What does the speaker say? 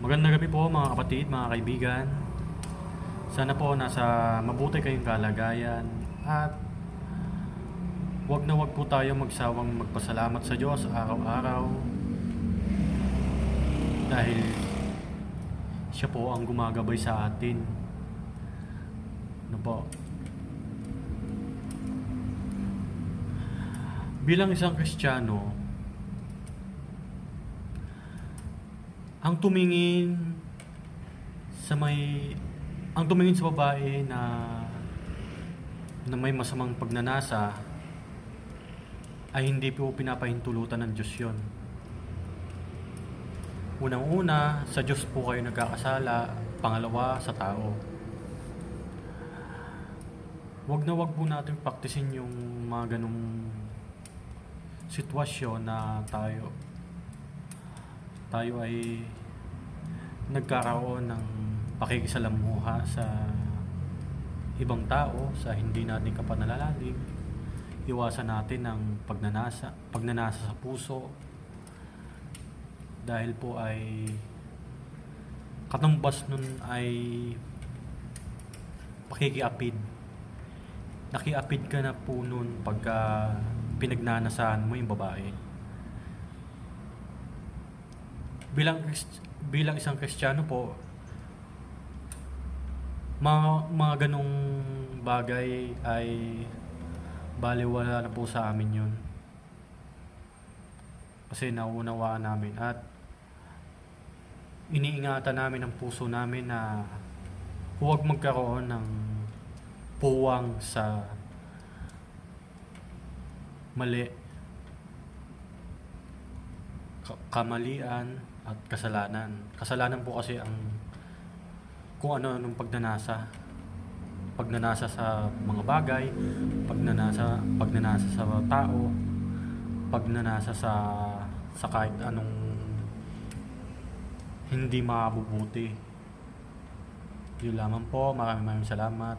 Magandang gabi po mga kapatid, mga kaibigan. Sana po nasa mabuti kayong kalagayan at wag po tayo magsawang magpasalamat sa Diyos araw-araw dahil siya po ang gumagabay sa atin. Ano po? Bilang isang Kristiyano, ang tumingin sa babae na may masamang pagnanasa ay hindi po pinapahintulutan ng Diyos yon. Unang-una, sa Diyos po kayo nagkakasala. Pangalawa, sa tao. Wag po natin praktisin yung mga ganong sitwasyon na tayo ay nagkakaroon ng pakikisalamuha sa ibang tao sa hindi natin kapanalalalig. Iwasan natin ang pagnanasa sa puso dahil po ay katumbas nun ay pakikiapid. Nakiapid ka na po nun pagka pinagnanasaan mo yung babae. Bilang isang Kristiyano po, mga ganong bagay ay baliwala na po sa amin yun. Kasi nauunawaan namin at iniingatan namin ang puso namin na huwag magkaroon ng puwang sa mali, kamalian at kasalanan. Kasalanan po kasi ang kung ano-anong pagnanasa sa mga bagay, pagnanasa sa tao, pagnanasa sa kahit anong hindi mabubuti. Yun lamang po. Maraming salamat.